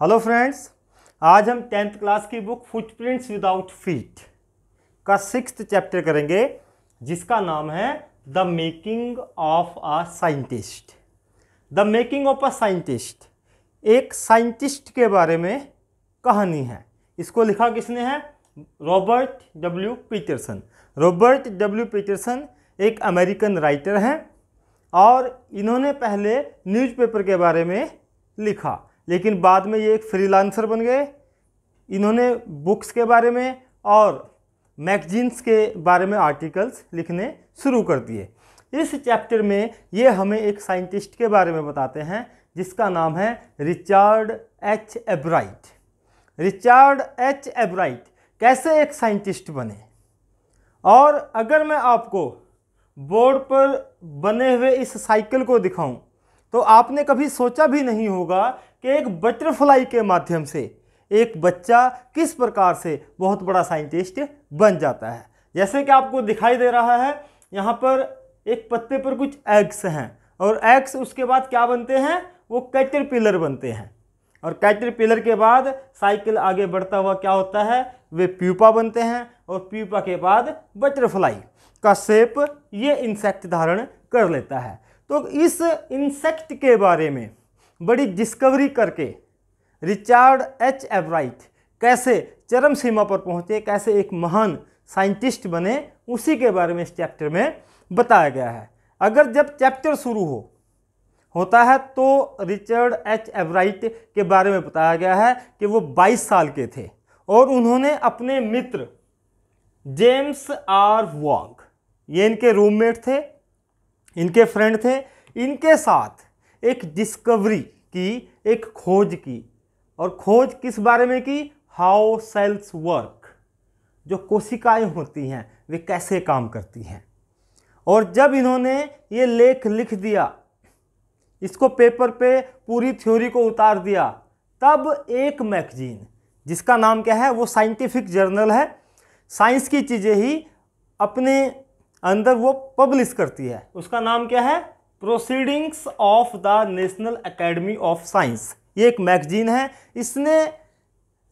Hello friends, आज हम 10th class की बुक फुटप्रिंट्स विदाउट फीट का 6th चैप्टर करेंगे, जिसका नाम है the making of a scientist. The making of a scientist एक साइंटिस्ट के बारे में कहानी है। इसको लिखा किसने है? Robert W Peterson. Robert W Peterson एक अमेरिकन राइटर हैं और इन्होंने पहले न्यूज़पेपर के बारे में लिखा, लेकिन बाद में ये एक फ्रीलांसर बन गए। इन्होंने बुक्स के बारे में और मैगजीन्स के बारे में आर्टिकल्स लिखने शुरू कर दिए। इस चैप्टर में ये हमें एक साइंटिस्ट के बारे में बताते हैं जिसका नाम है रिचर्ड एच एब्राइट। रिचर्ड एच एब्राइट कैसे एक साइंटिस्ट बने, और अगर मैं आपको बोर्ड पर बने हुए इस साइकिल को दिखाऊं तो आपने कभी सोचा भी नहीं होगा कि एक बटरफ्लाई के माध्यम से एक बच्चा किस प्रकार से बहुत बड़ा साइंटिस्ट बन जाता है। जैसे कि आपको दिखाई दे रहा है, यहाँ पर एक पत्ते पर कुछ एग्स हैं और एग्स उसके बाद क्या बनते हैं? वो कैटरपिलर बनते हैं, और कैटरपिलर के बाद साइकिल आगे बढ़ता हुआ क्या होता है? वे प्यूपा बनते हैं, और प्यूपा के बाद बटरफ्लाई का शेप ये इंसेक्ट धारण कर लेता है। तो इस इंसेक्ट के बारे में बड़ी डिस्कवरी करके रिचर्ड एच एब्राइट कैसे चरम सीमा पर पहुंचे, कैसे एक महान साइंटिस्ट बने, उसी के बारे में इस चैप्टर में बताया गया है। अगर जब चैप्टर शुरू होता है तो रिचर्ड एच एब्राइट के बारे में बताया गया है कि वो 22 साल के थे और उन्होंने अपने मित्र जेम्स आर वॉन्ग, ये इनके रूममेट थे, इनके फ्रेंड थे, इनके साथ एक डिस्कवरी की, एक खोज की। और खोज किस बारे में की? हाउ सेल्स वर्क, जो कोशिकाएं होती हैं वे कैसे काम करती हैं। और जब इन्होंने ये लेख लिख दिया, इसको पेपर पे पूरी थ्योरी को उतार दिया, तब एक मैगजीन जिसका नाम क्या है? वो साइंटिफिक जर्नल है, साइंस की चीज़ें ही अपने अंदर वो पब्लिश करती है। उसका नाम क्या है? Proceedings of the national academy of science. ये एक मैगजीन है। इसने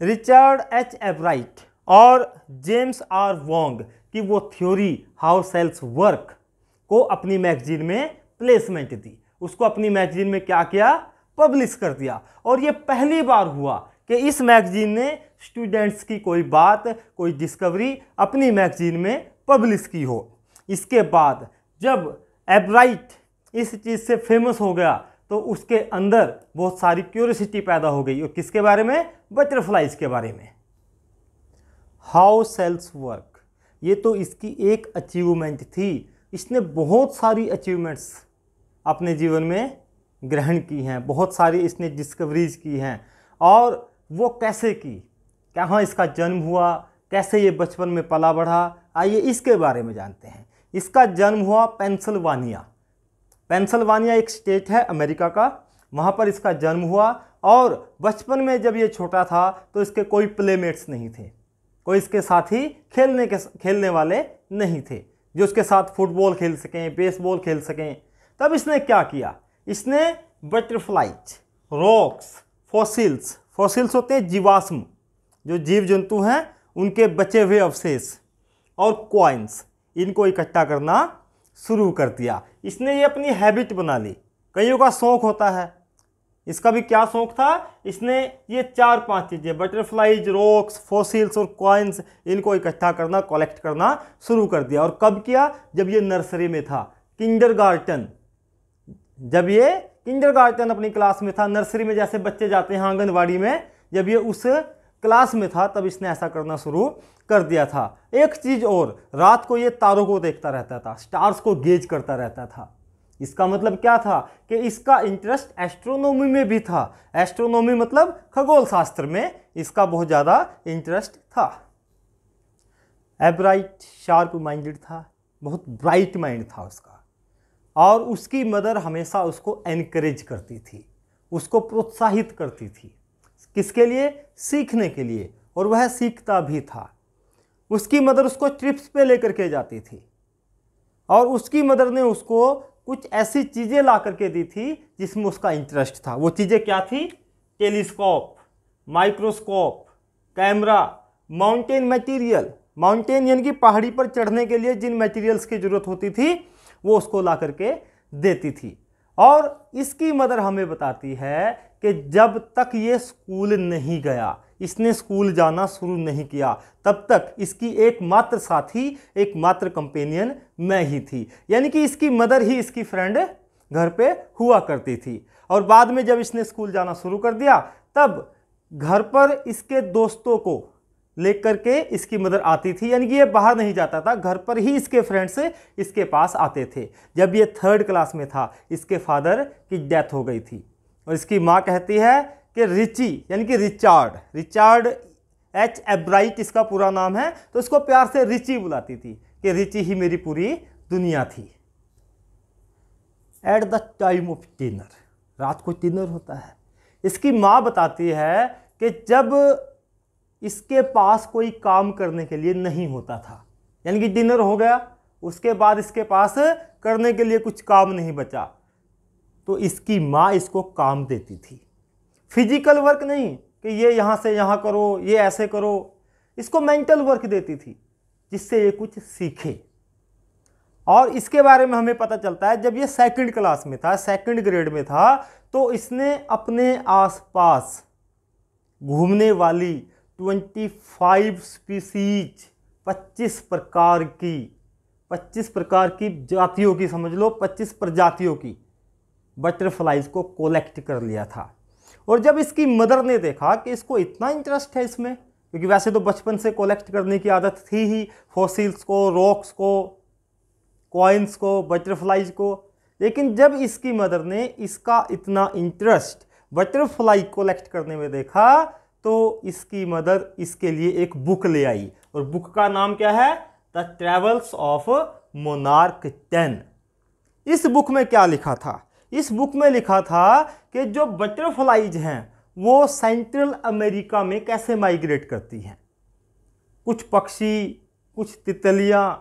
रिचर्ड एच एब्राइट और जेम्स आर वॉन्ग की वो थ्योरी हाउ सेल्स वर्क को अपनी मैगजीन में प्लेसमेंट दी। उसको अपनी मैगजीन में क्या किया? पब्लिश कर दिया। और ये पहली बार हुआ कि इस मैगजीन ने स्टूडेंट्स की कोई बात, कोई डिस्कवरी अपनी मैगजीन में पब्लिश की हो। इसके बाद जब एब्राइट इस चीज़ से फेमस हो गया तो उसके अंदर बहुत सारी क्यूरियोसिटी पैदा हो गई। और किसके बारे में? बटरफ्लाइज के बारे में। हाउ सेल्स वर्क, ये तो इसकी एक अचीवमेंट थी। इसने बहुत सारी अचीवमेंट्स अपने जीवन में ग्रहण की हैं, बहुत सारी इसने डिस्कवरीज की हैं। और वो कैसे की, कहाँ इसका जन्म हुआ, कैसे ये बचपन में पला बढ़ा, आइए इसके बारे में जानते हैं। इसका जन्म हुआ पेंसिल्वानिया। पेंसिल्वानिया एक स्टेट है अमेरिका का, वहाँ पर इसका जन्म हुआ। और बचपन में जब ये छोटा था तो इसके कोई प्लेमेट्स नहीं थे, कोई इसके साथी खेलने वाले नहीं थे जो उसके साथ फुटबॉल खेल सकें, बेसबॉल खेल सकें। तब इसने क्या किया? इसने बटरफ्लाइज, रॉक्स, फॉसिल्स, फॉसिल्स होते हैं जीवाश्म, जो जीव जंतु हैं उनके बचे हुए अवशेष, और कॉइन्स, इनको इकट्ठा करना शुरू कर दिया। इसने ये अपनी हैबिट बना ली। कईयों का शौक होता है, इसका भी क्या शौक था? इसने ये 4-5 चीज़ें, बटरफ्लाइज, रॉक्स, फॉसिल्स और कॉइन्स, इनको इकट्ठा करना, कलेक्ट करना शुरू कर दिया। और कब किया? जब ये नर्सरी में था, किंडरगार्टन। जब ये किंडरगार्टन अपनी क्लास में था, नर्सरी में जैसे बच्चे जाते हैं आंगनवाड़ी में, जब ये उस क्लास में था तब इसने ऐसा करना शुरू कर दिया था। एक चीज़ और, रात को ये तारों को देखता रहता था, स्टार्स को गेज करता रहता था। इसका मतलब क्या था? कि इसका इंटरेस्ट एस्ट्रोनॉमी में भी था। एस्ट्रोनॉमी मतलब खगोल शास्त्र में इसका बहुत ज़्यादा इंटरेस्ट था। एब्राइट शार्प माइंडेड था, बहुत ब्राइट माइंड था उसका, और उसकी मदर हमेशा उसको एनकरेज करती थी, उसको प्रोत्साहित करती थी। किसके लिए? सीखने के लिए, और वह सीखता भी था। उसकी मदर उसको ट्रिप्स पे लेकर के जाती थी, और उसकी मदर ने उसको कुछ ऐसी चीज़ें ला करके दी थी जिसमें उसका इंटरेस्ट था। वो चीज़ें क्या थी? Telescope, microscope, camera, mountain material, mountain यानी कि पहाड़ी पर चढ़ने के लिए जिन मटेरियल्स की जरूरत होती थी वो उसको ला करके देती थी। और इसकी मदर हमें बताती है कि जब तक ये स्कूल नहीं गया, इसने स्कूल जाना शुरू नहीं किया, तब तक इसकी एकमात्र साथी, एकमात्र कंपेनियन मैं ही थी। यानी कि इसकी मदर ही इसकी फ्रेंड घर पे हुआ करती थी। और बाद में जब इसने स्कूल जाना शुरू कर दिया तब घर पर इसके दोस्तों को लेकर के इसकी मदर आती थी। यानी कि ये बाहर नहीं जाता था, घर पर ही इसके फ्रेंड्स इसके पास आते थे। जब ये 3rd क्लास में था इसके फादर की डेथ हो गई थी और इसकी माँ कहती है कि रिची यानी कि रिचार्ड एच एब्राइट इसका पूरा नाम है, तो इसको प्यार से रिची बुलाती थी कि रिची ही मेरी पूरी दुनिया थी। At the time of dinner, रात को डिनर होता है, इसकी माँ बताती है कि जब इसके पास कोई काम करने के लिए नहीं होता था, यानी कि डिनर हो गया उसके बाद इसके पास करने के लिए कुछ काम नहीं बचा, तो इसकी माँ इसको काम देती थी। फिजिकल वर्क नहीं कि ये यहाँ से यहाँ करो, ये ऐसे करो, इसको मेंटल वर्क देती थी जिससे ये कुछ सीखे। और इसके बारे में हमें पता चलता है जब ये 2nd क्लास में था, 2nd ग्रेड में था, तो इसने अपने आसपास घूमने वाली 25 स्पीसीज 25 प्रकार की जातियों की, समझ लो 25 प्रजातियों की बटरफ्लाइज को कलेक्ट कर लिया था। और जब इसकी मदर ने देखा कि इसको इतना इंटरेस्ट है इसमें, क्योंकि वैसे तो बचपन से कलेक्ट करने की आदत थी ही, फॉसिल्स को, रॉक्स को, कॉइन्स को, बटरफ्लाइज को, लेकिन जब इसकी मदर ने इसका इतना इंटरेस्ट बटरफ्लाई कलेक्ट करने में देखा तो इसकी मदर इसके लिए एक बुक ले आई। और बुक का नाम क्या है? The travels of monarch 10। इस बुक में क्या लिखा था? इस बुक में लिखा था कि जो बटरफ्लाइज हैं वो सेंट्रल अमेरिका में कैसे माइग्रेट करती हैं। कुछ पक्षी, कुछ तितलियां,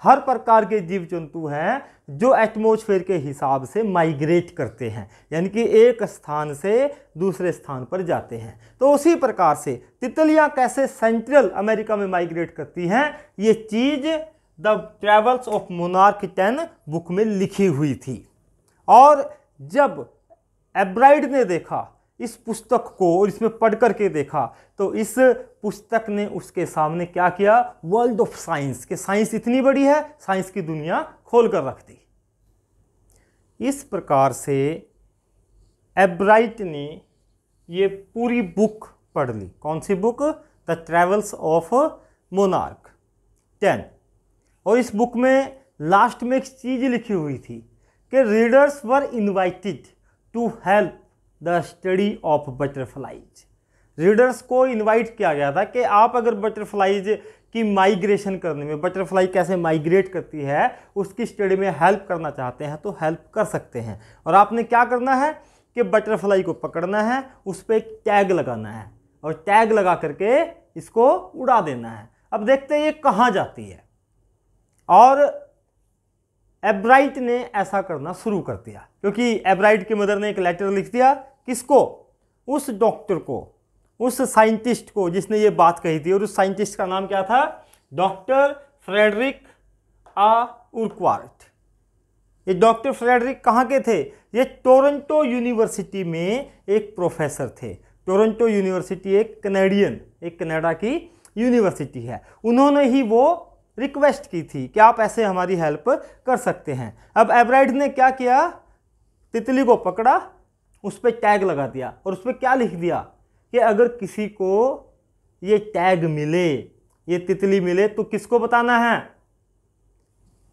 हर प्रकार के जीव जंतु हैं जो एटमॉस्फेयर के हिसाब से माइग्रेट करते हैं, यानी कि एक स्थान से दूसरे स्थान पर जाते हैं। तो उसी प्रकार से तितलियां कैसे सेंट्रल अमेरिका में माइग्रेट करती हैं, ये चीज़ the travels of monarch 10 book में लिखी हुई थी। और जब एब्राइड ने देखा इस पुस्तक को और इसमें पढ़ करके देखा तो इस पुस्तक ने उसके सामने क्या किया? वर्ल्ड ऑफ साइंस, के साइंस इतनी बड़ी है, साइंस की दुनिया खोल कर रख दी। इस प्रकार से एब्राइट ने ये पूरी बुक पढ़ ली। कौन सी book? The travels of monarch 10। और इस बुक में लास्ट में एक चीज लिखी हुई थी कि readers were invited to help the study of butterflies. Readers को इनवाइट किया गया था कि आप अगर बटरफ्लाइज की माइग्रेशन करने में, बटरफ्लाई कैसे माइग्रेट करती है उसकी स्टडी में हेल्प करना चाहते हैं तो हेल्प कर सकते हैं। और आपने क्या करना है कि बटरफ्लाई को पकड़ना है, उस पर एक टैग लगाना है और टैग लगा करके इसको उड़ा देना है। अब देखते हैं ये कहाँ जाती है। और एब्राइट ने ऐसा करना शुरू कर दिया, क्योंकि एब्राइट की मदर ने एक लेटर लिख दिया। किसको? उस डॉक्टर को, उस साइंटिस्ट को जिसने ये बात कही थी। और उस साइंटिस्ट का नाम क्या था? डॉक्टर फ्रेडरिक आ उर्क्वार्ट। ये डॉक्टर फ्रेडरिक कहाँ के थे? ये टोरंटो यूनिवर्सिटी में एक प्रोफेसर थे। टोरंटो यूनिवर्सिटी एक कनाडा की यूनिवर्सिटी है। उन्होंने ही वो रिक्वेस्ट की थी कि आप ऐसे हमारी हेल्प कर सकते हैं। अब एब्राइड ने क्या किया? तितली को पकड़ा, उस पर टैग लगा दिया और उस पर क्या लिख दिया कि अगर किसी को ये टैग मिले, ये तितली मिले, तो किसको बताना है?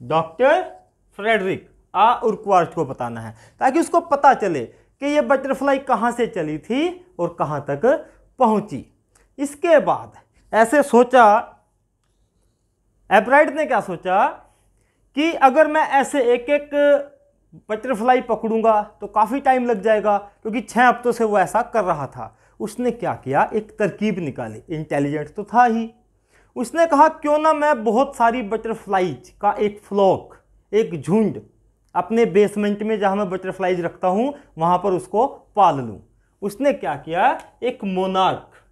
डॉक्टर फ्रेडरिक आ उर्क्वार्ट को बताना है, ताकि उसको पता चले कि ये बटरफ्लाई कहाँ से चली थी और कहाँ तक पहुंची। इसके बाद ऐसे सोचा, एब्राइड ने क्या सोचा कि अगर मैं ऐसे एक एक बटरफ्लाई पकड़ूंगा तो काफ़ी टाइम लग जाएगा, क्योंकि 6 हफ्तों से वो ऐसा कर रहा था। उसने क्या किया? एक तरकीब निकाली। इंटेलिजेंट तो था ही। उसने कहा क्यों ना मैं बहुत सारी बटरफ्लाइज का एक फ्लॉक, एक झुंड अपने बेसमेंट में जहां मैं बटरफ्लाइज रखता हूं वहां पर उसको पाल लूं। उसने क्या किया? एक मोनार्क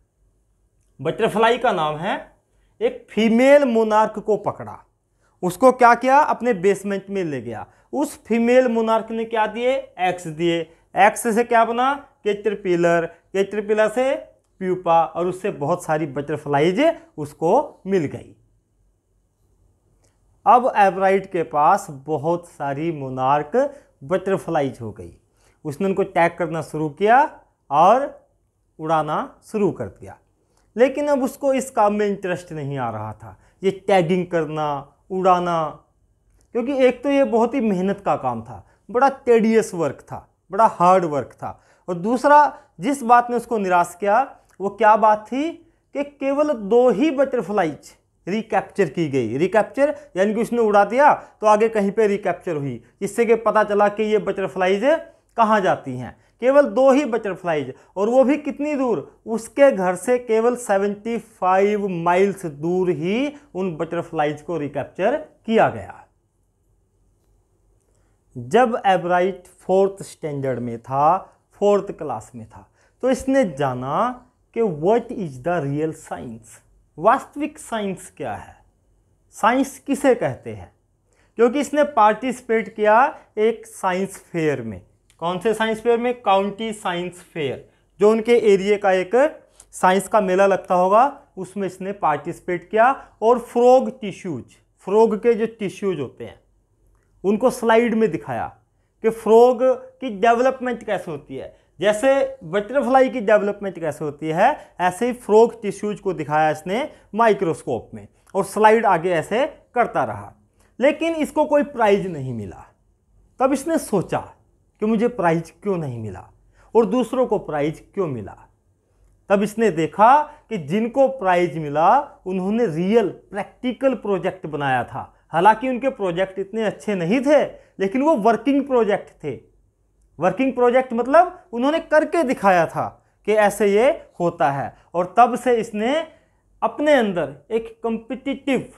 बटरफ्लाई का नाम है, एक फीमेल मोनार्क को पकड़ा, उसको क्या किया, अपने बेसमेंट में ले गया। उस फीमेल मोनार्क ने क्या दिए, एग्स दिए। एग्स से क्या बना, कैटरपिलर, कैटरपिलर से प्यूपा, और उससे बहुत सारी बटरफ्लाईज उसको मिल गई। अब एवराइट के पास बहुत सारी मोनार्क बटरफ्लाईज हो गई। उसने उनको टैग करना शुरू किया और उड़ाना शुरू कर दिया। लेकिन अब उसको इस काम में इंटरेस्ट नहीं आ रहा था, ये टैगिंग करना, उड़ाना, क्योंकि एक तो ये बहुत ही मेहनत का काम था, बड़ा टेडियस वर्क था, बड़ा हार्ड वर्क था। और दूसरा जिस बात ने उसको निराश किया वो क्या बात थी कि केवल 2 ही बटरफ्लाईज रिकैप्चर की गई। रिकैप्चर यानी कि उसने उड़ा दिया तो आगे कहीं पे रिकैप्चर हुई, जिससे कि पता चला कि ये बटरफ्लाईज कहाँ जाती हैं। केवल 2 ही बटरफ्लाईज, और वो भी कितनी दूर, उसके घर से केवल 75 माइल्स दूर ही उन बटरफ्लाईज को रिकैप्चर किया गया। जब एवराइट 4th स्टैंडर्ड में था, 4th क्लास में था, तो इसने जाना कि what is the real science, वास्तविक साइंस क्या है, साइंस किसे कहते हैं। क्योंकि इसने पार्टिसिपेट किया एक साइंस फेयर में। कौन से साइंस फेयर में, काउंटी साइंस फेयर, जो उनके एरिया का एक साइंस का मेला लगता होगा, उसमें इसने पार्टिसिपेट किया। और फ्रॉग टिश्यूज, फ्रॉग के जो टिश्यूज होते हैं उनको स्लाइड में दिखाया कि फ्रॉग की डेवलपमेंट कैसे होती है। जैसे बटरफ्लाई की डेवलपमेंट कैसे होती है, ऐसे ही फ्रॉग टिश्यूज को दिखाया इसने माइक्रोस्कोप में, और स्लाइड आगे ऐसे करता रहा। लेकिन इसको कोई प्राइज नहीं मिला। तब इसने सोचा कि मुझे प्राइज क्यों नहीं मिला और दूसरों को प्राइज क्यों मिला। तब इसने देखा कि जिनको प्राइज मिला उन्होंने रियल प्रैक्टिकल प्रोजेक्ट बनाया था। हालांकि उनके प्रोजेक्ट इतने अच्छे नहीं थे, लेकिन वो वर्किंग प्रोजेक्ट थे। वर्किंग प्रोजेक्ट मतलब उन्होंने करके दिखाया था कि ऐसे ये होता है। और तब से इसने अपने अंदर एक कॉम्पिटिटिव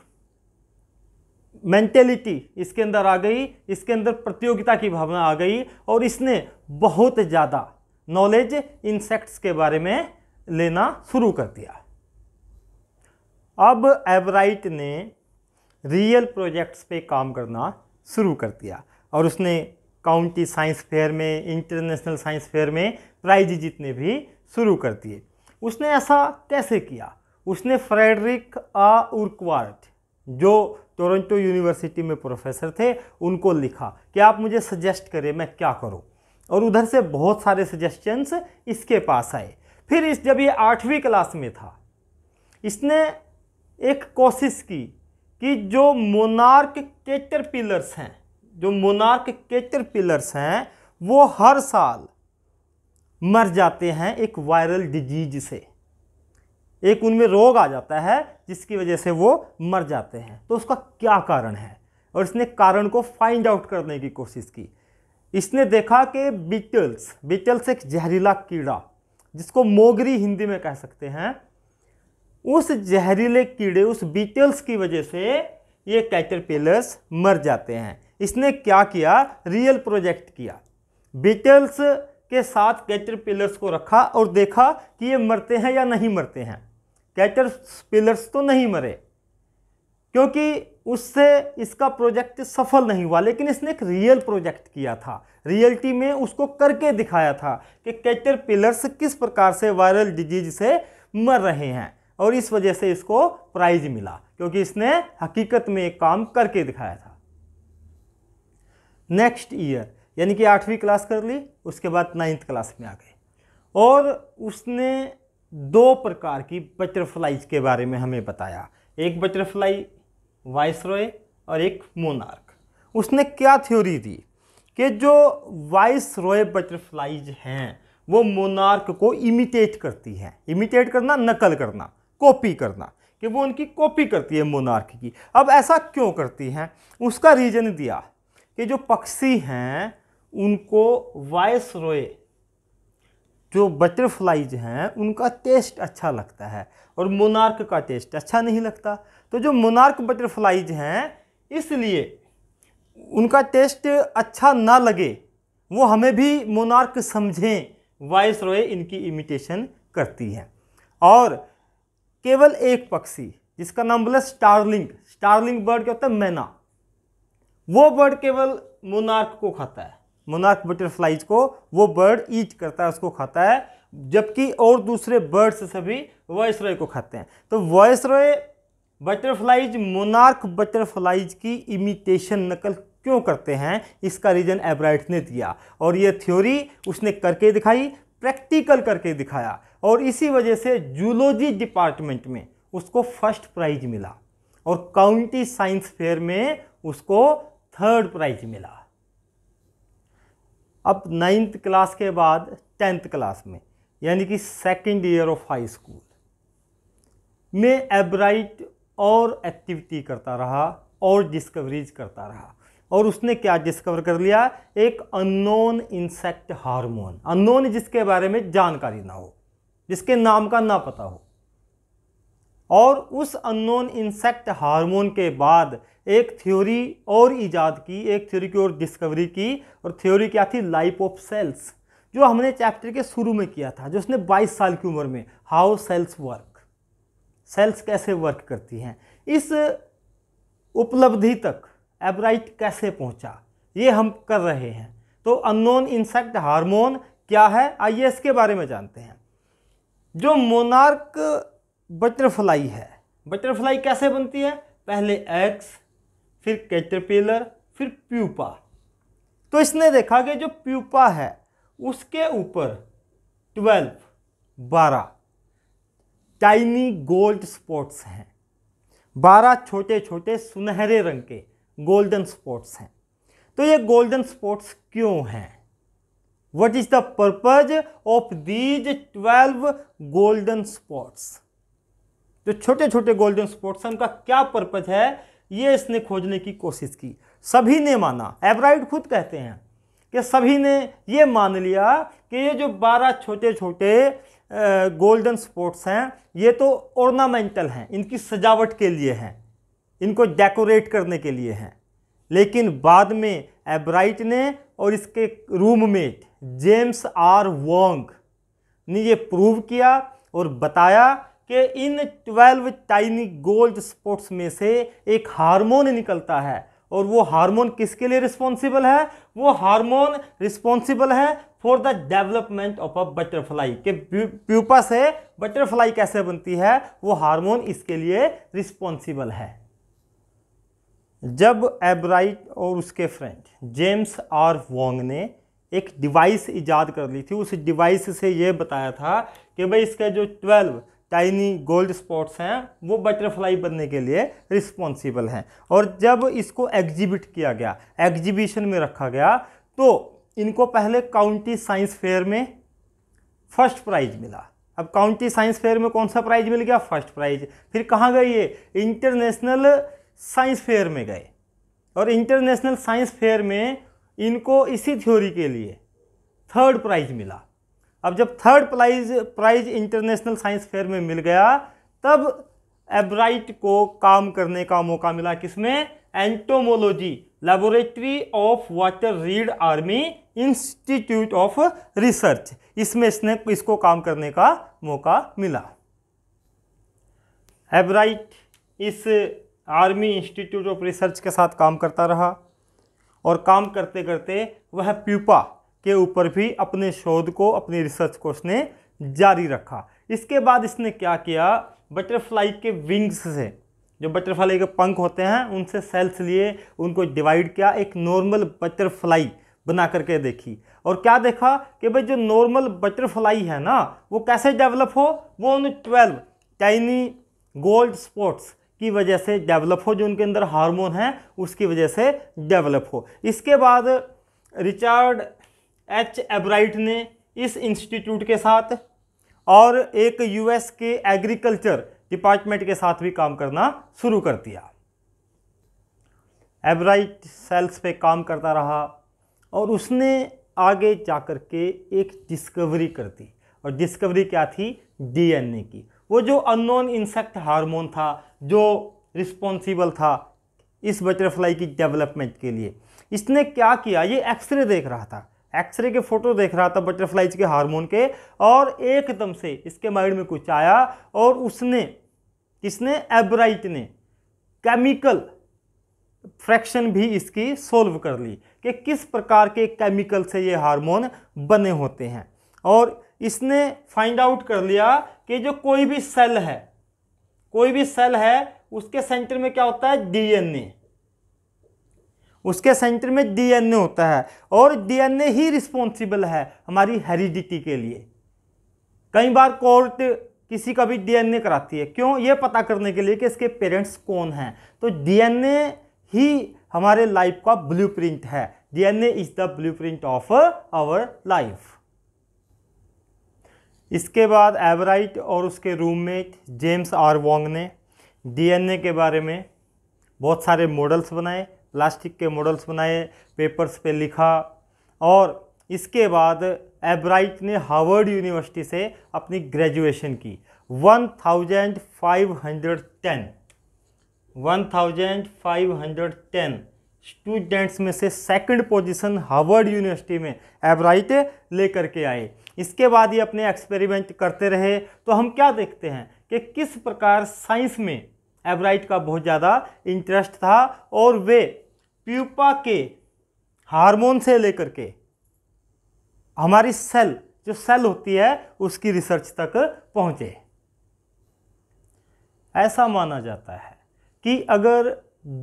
मेंटेलिटी इसके अंदर आ गई, इसके अंदर प्रतियोगिता की भावना आ गई, और इसने बहुत ज़्यादा नॉलेज इंसेक्ट्स के बारे में लेना शुरू कर दिया। अब एवराइट ने रियल प्रोजेक्ट्स पे काम करना शुरू कर दिया, और उसने काउंटी साइंस फेयर में, इंटरनेशनल साइंस फेयर में प्राइज जीतने भी शुरू कर दिए। उसने ऐसा कैसे किया, उसने फ्रेडरिक उर्कवार्ट, जो टोरंटो यूनिवर्सिटी में प्रोफेसर थे, उनको लिखा कि आप मुझे सजेस्ट करें मैं क्या करूं। और उधर से बहुत सारे सजेशंस इसके पास आए। फिर जब ये 8वीं क्लास में था, इसने एक कोशिश की कि जो मोनार्क कैटरपिलर्स हैं, जो मोनार्क कैटरपिलर्स हैं, वो हर साल मर जाते हैं एक वायरल डिजीज से। एक उनमें रोग आ जाता है जिसकी वजह से वो मर जाते हैं। तो उसका क्या कारण है, और इसने कारण को फाइंड आउट करने की कोशिश की। इसने देखा कि बीटल्स एक जहरीला कीड़ा, जिसको मोगरी हिंदी में कह सकते हैं, उस जहरीले कीड़े, उस बीटल्स की वजह से ये कैटरपिलर्स मर जाते हैं। इसने क्या किया, रियल प्रोजेक्ट किया। बीटल्स के साथ कैटरपिलर्स को रखा और देखा कि ये मरते हैं या नहीं मरते हैं। कैटरपिलर्स तो नहीं मरे, क्योंकि उससे इसका प्रोजेक्ट सफल नहीं हुआ। लेकिन इसने एक रियल प्रोजेक्ट किया था, रियलिटी में उसको करके दिखाया था कि कैटरपिलर्स किस प्रकार से वायरल डिजीज से मर रहे हैं, और इस वजह से इसको प्राइज मिला, क्योंकि इसने हकीकत में एक काम करके दिखाया था। नेक्स्ट ईयर यानी कि 8वीं क्लास कर ली, उसके बाद 9th क्लास में आ गए, और उसने 2 प्रकार की बटरफ्लाईज के बारे में हमें बताया। एक बटरफ्लाई वाइसरॉय और एक मोनार्क। उसने क्या थ्योरी दी कि जो वाइसरॉय बटरफ्लाईज हैं वो मोनार्क को इमिटेट करती हैं। इमिटेट करना, नकल करना, कॉपी करना, कि वो उनकी कॉपी करती है मोनार्क की। अब ऐसा क्यों करती हैं, उसका रीजन दिया कि जो पक्षी हैं उनको वाइसरॉय जो बटरफ्लाईज हैं उनका टेस्ट अच्छा लगता है, और मोनार्क का टेस्ट अच्छा नहीं लगता। तो जो मोनार्क बटरफ्लाईज हैं, इसलिए उनका टेस्ट अच्छा ना लगे, वो हमें भी मोनार्क समझें, वाइसरॉय इनकी इमिटेशन करती हैं। और केवल एक पक्षी जिसका नाम बोला स्टारलिंग, स्टारलिंग बर्ड क्या होता है, मैना, वो बर्ड केवल मोनार्क को खाता है, मोनार्क बटरफ्लाइज को वो बर्ड ईट करता है, उसको खाता है, जबकि और दूसरे बर्ड्स सभी वॉइसरॉय को खाते हैं। तो वॉइसरॉय बटरफ्लाइज मोनार्क बटरफ्लाइज की इमिटेशन, नकल क्यों करते हैं, इसका रीजन एब्राइट ने दिया, और ये थ्योरी उसने करके दिखाई, प्रैक्टिकल करके दिखाया, और इसी वजह से जूलॉजी डिपार्टमेंट में उसको फर्स्ट प्राइज मिला और काउंटी साइंस फेयर में उसको थर्ड प्राइज मिला। अब 9th क्लास के बाद 10th क्लास में, यानी कि second year of high school में एब्राइट और एक्टिविटी करता रहा और डिस्कवरीज करता रहा, और उसने क्या डिस्कवर कर लिया, एक अननोन इंसेक्ट हार्मोन, अननोन जिसके बारे में जानकारी ना हो, जिसके नाम का ना पता हो, और उस अननोन इंसेक्ट हार्मोन के बाद एक थ्योरी और इजाद की, एक थ्योरी की और डिस्कवरी की, और थ्योरी क्या थी, लाइफ ऑफ सेल्स, जो हमने चैप्टर के शुरू में किया था, जो उसने 22 साल की उम्र में, हाउ सेल्स वर्क, सेल्स कैसे वर्क करती हैं, इस उपलब्धि तक एब्राइट कैसे पहुंचा, ये हम कर रहे हैं। तो अननोन इंसेक्ट हार्मोन क्या है, आइए इसके बारे में जानते हैं। जो मोनार्क बटरफ्लाई है, बटरफ्लाई कैसे बनती है, पहले एग्स, फिर कैटरपिलर, फिर प्यूपा। तो इसने देखा कि जो प्यूपा है उसके ऊपर 12 टाइनी गोल्ड स्पॉट्स हैं, 12 छोटे छोटे सुनहरे रंग के गोल्डन स्पॉट्स हैं। तो ये गोल्डन स्पॉट्स क्यों हैं, what is the purpose of these 12 golden spots, जो छोटे छोटे गोल्डन स्पॉट्स हैं उनका क्या पर्पज है, ये इसने खोजने की कोशिश की। सभी ने माना, एब्राइट खुद कहते हैं कि सभी ने ये मान लिया कि ये जो 12 छोटे छोटे गोल्डन स्पॉट्स हैं ये तो ऑर्नामेंटल हैं, इनकी सजावट के लिए हैं, इनको डेकोरेट करने के लिए हैं। लेकिन बाद में एब्राइट ने और इसके रूममेट जेम्स आर वोंग ने ये प्रूव किया और बताया कि इन 12 टाइनी गोल्ड स्पॉट्स में से एक हार्मोन निकलता है, और वो हार्मोन किसके लिए रिस्पॉन्सिबल है, वो हार्मोन रिस्पॉन्सिबल है for the development of a butterfly, के प्यूपा से बटरफ्लाई कैसे बनती है, वो हार्मोन इसके लिए रिस्पॉन्सिबल है। जब एब्राइट और उसके फ्रेंड जेम्स आर वोंग ने एक डिवाइस इजाद कर ली थी, उस डिवाइस से ये बताया था कि भाई इसके जो 12 टाइनी गोल्ड स्पॉट्स हैं वो बटरफ्लाई बनने के लिए रिस्पॉन्सिबल हैं, और जब इसको एग्जिबिट किया गया, एग्जीबिशन में रखा गया, तो इनको पहले काउंटी साइंस फेयर में फर्स्ट प्राइज मिला। अब काउंटी साइंस फेयर में कौन सा प्राइज मिल गया, फर्स्ट प्राइज। फिर कहाँ गए ये, इंटरनेशनल साइंस फेयर में गए, और इंटरनेशनल साइंस फेयर में इनको इसी थ्योरी के लिए थर्ड प्राइज मिला। अब जब third prize international science fair में मिल गया, तब एब्राइट को काम करने का मौका मिला किसमें, entomology laboratory of water read army institute of research, इसमें इसको काम करने का मौका मिला। एब्राइट इस आर्मी इंस्टीट्यूट ऑफ रिसर्च के साथ काम करता रहा, और काम करते करते वह प्यूपा के ऊपर भी अपने शोध को, अपनी रिसर्च को उसने जारी रखा। इसके बाद इसने क्या किया, बटरफ्लाई के विंग्स से, जो बटरफ्लाई के पंख होते हैं उनसे सेल्स लिए, उनको डिवाइड किया, एक नॉर्मल बटरफ्लाई बना करके देखी, और क्या देखा कि भाई जो नॉर्मल बटरफ्लाई है ना वो कैसे डेवलप हो, वो उन 12 टाइनी गोल्ड स्पॉट्स की वजह से डेवलप हो, जो उनके अंदर हार्मोन है उसकी वजह से डेवलप हो। इसके बाद रिचर्ड एच एब्राइट ने इस इंस्टीट्यूट के साथ और एक यूएस के एग्रीकल्चर डिपार्टमेंट के साथ भी काम करना शुरू कर दिया। एब्राइट सेल्स पे काम करता रहा, और उसने आगे जाकर के एक डिस्कवरी कर दी, और डिस्कवरी क्या थी, डीएनए की। वो जो अननोन इंसेक्ट हार्मोन था जो रिस्पॉन्सिबल था इस बटरफ्लाई की डेवलपमेंट के लिए, इसने क्या किया, ये एक्सरे देख रहा था, एक्सरे के फोटो देख रहा था बटरफ्लाइज के हार्मोन के, और एकदम से इसके माइंड में कुछ आया और उसने किसने? एब्राइट ने केमिकल फ्रैक्शन भी इसकी सोल्व कर ली कि किस प्रकार के केमिकल से ये हार्मोन बने होते हैं। और इसने फाइंड आउट कर लिया कि जो कोई भी सेल है उसके सेंटर में क्या होता है? डीएनए। उसके सेंटर में डीएनए होता है और डीएनए ही रिस्पॉन्सिबल है हमारी हेरिडिटी के लिए। कई बार कोर्ट किसी का भी डीएनए कराती है, क्यों? ये पता करने के लिए कि इसके पेरेंट्स कौन हैं। तो डीएनए ही हमारे लाइफ का ब्लूप्रिंट है। DNA is the blueprint of our life. इसके बाद एवराइट और उसके रूममेट जेम्स आर वोंग ने डीएनए के बारे में बहुत सारे मॉडल्स बनाए, प्लास्टिक के मॉडल्स बनाए, पेपर्स पे लिखा। और इसके बाद एवराइट ने हार्वर्ड यूनिवर्सिटी से अपनी ग्रेजुएशन की। 1510 स्टूडेंट्स में से सेकंड पोजीशन हार्वर्ड यूनिवर्सिटी में एवराइट लेकर के आए। इसके बाद ये अपने एक्सपेरिमेंट करते रहे। तो हम क्या देखते हैं कि किस प्रकार साइंस में एवराइट का बहुत ज़्यादा इंटरेस्ट था और वे प्यूपा के हार्मोन से लेकर के हमारी जो सेल होती है उसकी रिसर्च तक पहुँचे। ऐसा माना जाता है कि अगर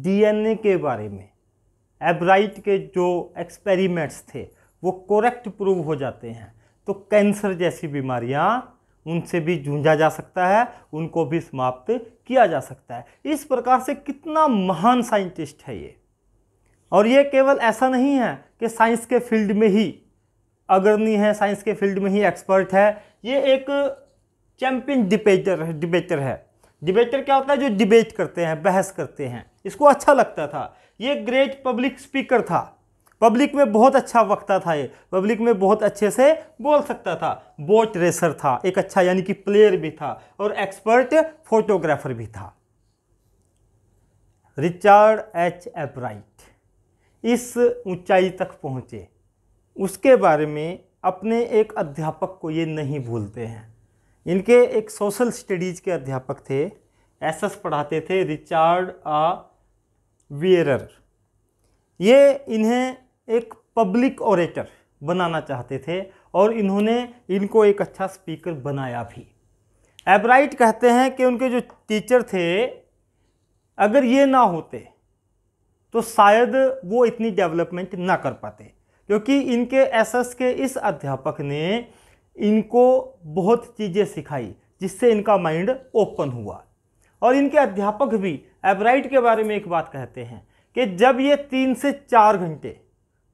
डीएनए के बारे में एवराइट के जो एक्सपेरिमेंट्स थे वो करेक्ट प्रूव हो जाते हैं तो कैंसर जैसी बीमारियां उनसे भी जूझा जा सकता है, उनको भी समाप्त किया जा सकता है। इस प्रकार से कितना महान साइंटिस्ट है ये। और ये केवल ऐसा नहीं है कि साइंस के फील्ड में ही अग्रणी है, साइंस के फील्ड में ही एक्सपर्ट है। ये एक चैंपियन डिबेटर है। डिबेटर क्या होता है? जो डिबेट करते हैं, बहस करते हैं। इसको अच्छा लगता था। ये ग्रेट पब्लिक स्पीकर था, पब्लिक में बहुत अच्छा वक्ता था, ये पब्लिक में बहुत अच्छे से बोल सकता था। बोट रेसर था, एक अच्छा यानी कि प्लेयर भी था और एक्सपर्ट फोटोग्राफर भी था। रिचर्ड एच एवराइट इस ऊंचाई तक पहुंचे, उसके बारे में अपने एक अध्यापक को ये नहीं भूलते हैं। इनके एक सोशल स्टडीज़ के अध्यापक थे, एसएस पढ़ाते थे, रिचर्ड वियरर। ये इन्हें एक पब्लिक ओरेटर बनाना चाहते थे और इन्होंने इनको एक अच्छा स्पीकर बनाया भी। एवराइट कहते हैं कि उनके जो टीचर थे, अगर ये ना होते तो शायद वो इतनी डेवलपमेंट ना कर पाते, क्योंकि इनके एसएस के इस अध्यापक ने इनको बहुत चीज़ें सिखाई जिससे इनका माइंड ओपन हुआ। और इनके अध्यापक भी एवराइट के बारे में एक बात कहते हैं कि जब ये 3 से 4 घंटे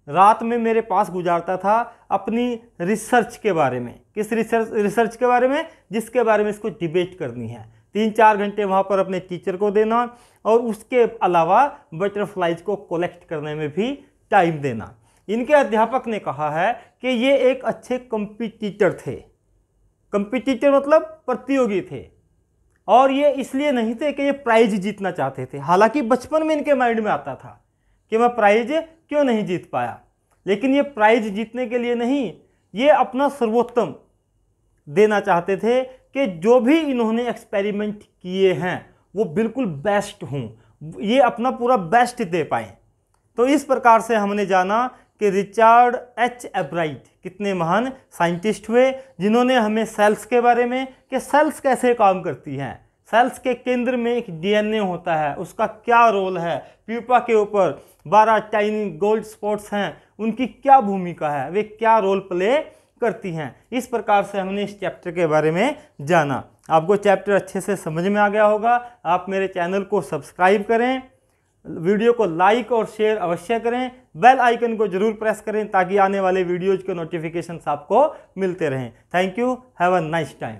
रात में मेरे पास गुजारता था अपनी रिसर्च के बारे में। किस रिसर्च के बारे में? जिसके बारे में इसको डिबेट करनी है। 3-4 घंटे वहाँ पर अपने टीचर को देना और उसके अलावा बटरफ्लाइज को कलेक्ट करने में भी टाइम देना। इनके अध्यापक ने कहा है कि ये एक अच्छे कंपटीटर थे। कंपटीटर मतलब प्रतियोगी थे। और ये इसलिए नहीं थे कि ये प्राइज जीतना चाहते थे, हालांकि बचपन में इनके माइंड में आता था कि मैं प्राइज क्यों नहीं जीत पाया, लेकिन ये प्राइज जीतने के लिए नहीं, ये अपना सर्वोत्तम देना चाहते थे कि जो भी इन्होंने एक्सपेरिमेंट किए हैं वो बिल्कुल बेस्ट हों, ये अपना पूरा बेस्ट दे पाएँ। तो इस प्रकार से हमने जाना कि रिचर्ड एच एवराइट कितने महान साइंटिस्ट हुए, जिन्होंने हमें सेल्स के बारे में कि सेल्स कैसे काम करती हैं, सेल्स के केंद्र में एक डीएनए होता है, उसका क्या रोल है, प्यूपा के ऊपर 12 टाइनी गोल्ड स्पॉट्स हैं, उनकी क्या भूमिका है, वे क्या रोल प्ले करती हैं। इस प्रकार से हमने इस चैप्टर के बारे में जाना। आपको चैप्टर अच्छे से समझ में आ गया होगा। आप मेरे चैनल को सब्सक्राइब करें, वीडियो को लाइक और शेयर अवश्य करें, बेल आइकन को जरूर प्रेस करें ताकि आने वाले वीडियोज़ के नोटिफिकेशंस आपको मिलते रहें। Thank you, have a nice time.